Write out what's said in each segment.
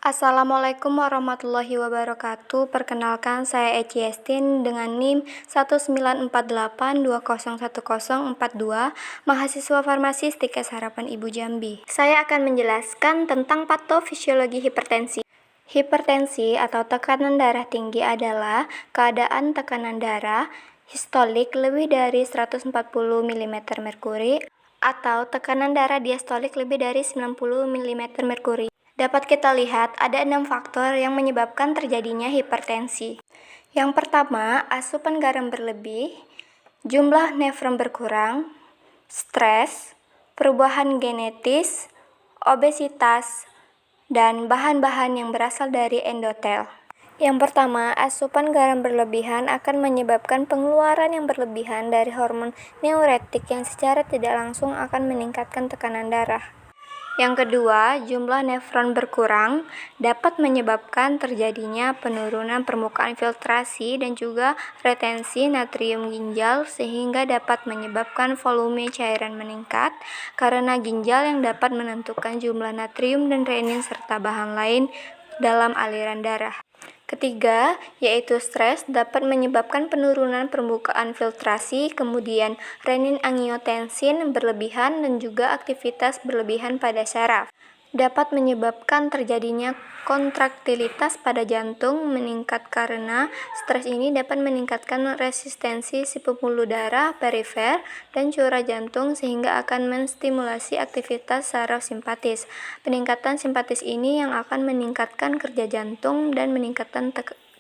Assalamualaikum warahmatullahi wabarakatuh. Perkenalkan, saya Eci Estin dengan NIM 19482011042, mahasiswa farmasi Stikes Harapan Ibu Jambi. Saya akan menjelaskan tentang patofisiologi hipertensi. Hipertensi atau tekanan darah tinggi adalah keadaan tekanan darah histolik lebih dari 140 mm merkuri atau tekanan darah diastolik lebih dari 90 mm merkuri. Dapat kita lihat ada 6 faktor yang menyebabkan terjadinya hipertensi. Yang pertama, asupan garam berlebih, jumlah nefron berkurang, stres, perubahan genetis, obesitas, dan bahan-bahan yang berasal dari endotel. Yang pertama, asupan garam berlebihan akan menyebabkan pengeluaran yang berlebihan dari hormon diuretik yang secara tidak langsung akan meningkatkan tekanan darah. Yang kedua, jumlah nefron berkurang dapat menyebabkan terjadinya penurunan permukaan filtrasi dan juga retensi natrium ginjal sehingga dapat menyebabkan volume cairan meningkat karena ginjal yang dapat menentukan jumlah natrium dan renin serta bahan lain dalam aliran darah. Ketiga, yaitu stres dapat menyebabkan penurunan permukaan filtrasi, kemudian renin-angiotensin berlebihan dan juga aktivitas berlebihan pada saraf. Dapat menyebabkan terjadinya kontraktilitas pada jantung meningkat karena stres ini dapat meningkatkan resistensi si pembuluh darah perifer dan curah jantung sehingga akan menstimulasi aktivitas saraf simpatis. Peningkatan simpatis ini yang akan meningkatkan kerja jantung dan meningkatkan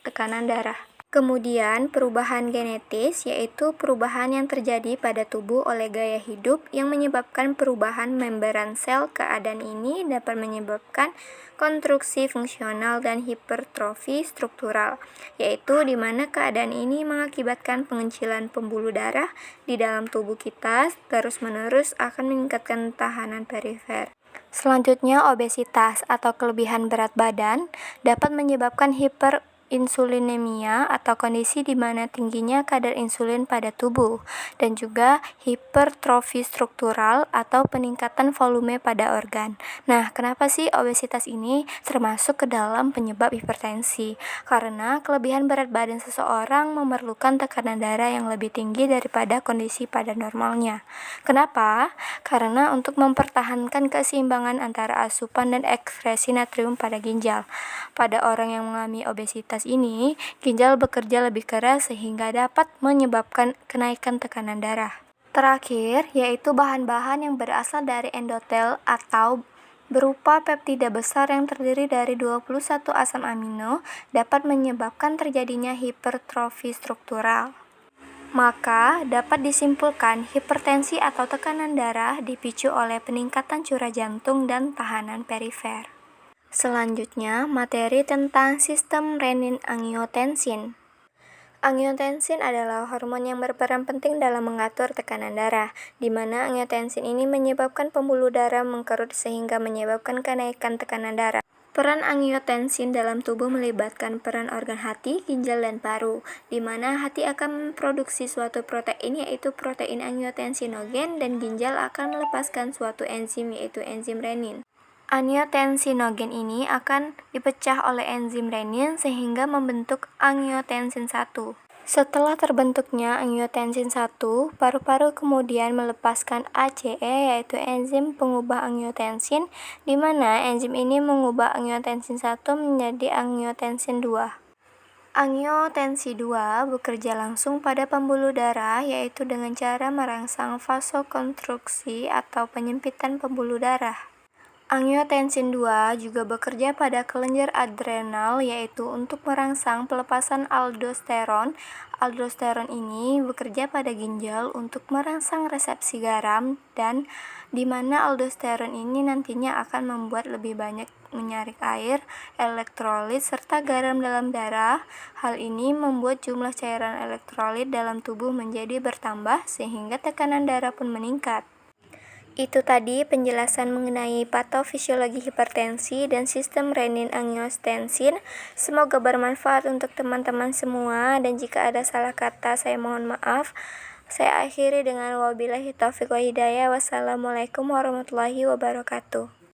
tekanan darah. Kemudian, perubahan genetis yaitu perubahan yang terjadi pada tubuh oleh gaya hidup yang menyebabkan perubahan membran sel. Keadaan ini dapat menyebabkan konstruksi fungsional dan hipertrofi struktural, yaitu di mana keadaan ini mengakibatkan pengecilan pembuluh darah di dalam tubuh kita terus-menerus akan meningkatkan tahanan perifer. Selanjutnya, obesitas atau kelebihan berat badan dapat menyebabkan hiperinsulinemia atau kondisi di mana tingginya kadar insulin pada tubuh, dan juga hipertrofi struktural atau peningkatan volume pada organ. Nah, kenapa sih obesitas ini termasuk ke dalam penyebab hipertensi? Karena kelebihan berat badan seseorang memerlukan tekanan darah yang lebih tinggi daripada kondisi pada normalnya. Kenapa? Karena untuk mempertahankan keseimbangan antara asupan dan ekskresi natrium pada ginjal. Pada orang yang mengalami obesitas ini, ginjal bekerja lebih keras sehingga dapat menyebabkan kenaikan tekanan darah. Terakhir, yaitu bahan-bahan yang berasal dari endotel atau berupa peptida besar yang terdiri dari 21 asam amino dapat menyebabkan terjadinya hipertrofi struktural. Maka, dapat disimpulkan hipertensi atau tekanan darah dipicu oleh peningkatan curah jantung dan tahanan perifer. Selanjutnya, materi tentang sistem renin-angiotensin. Angiotensin adalah hormon yang berperan penting dalam mengatur tekanan darah, di mana angiotensin ini menyebabkan pembuluh darah mengkerut sehingga menyebabkan kenaikan tekanan darah. Peran angiotensin dalam tubuh melibatkan peran organ hati, ginjal, dan paru, di mana hati akan memproduksi suatu protein yaitu protein angiotensinogen dan ginjal akan melepaskan suatu enzim yaitu enzim renin. Angiotensinogen ini akan dipecah oleh enzim renin sehingga membentuk angiotensin 1. Setelah terbentuknya angiotensin 1, paru-paru kemudian melepaskan ACE yaitu enzim pengubah angiotensin, di mana enzim ini mengubah angiotensin 1 menjadi angiotensin 2. Angiotensin 2 bekerja langsung pada pembuluh darah yaitu dengan cara merangsang vasokonstruksi atau penyempitan pembuluh darah. Angiotensin 2 juga bekerja pada kelenjar adrenal yaitu untuk merangsang pelepasan aldosteron. Aldosteron ini bekerja pada ginjal untuk merangsang resepsi garam dan di mana aldosteron ini nantinya akan membuat lebih banyak menyaring air, elektrolit serta garam dalam darah. Hal ini membuat jumlah cairan elektrolit dalam tubuh menjadi bertambah sehingga tekanan darah pun meningkat. Itu tadi penjelasan mengenai patofisiologi hipertensi dan sistem renin-angiotensin. Semoga bermanfaat untuk teman-teman semua dan jika ada salah kata saya mohon maaf. Saya akhiri dengan wabillahi taufiq wa hidayah. Wassalamualaikum warahmatullahi wabarakatuh.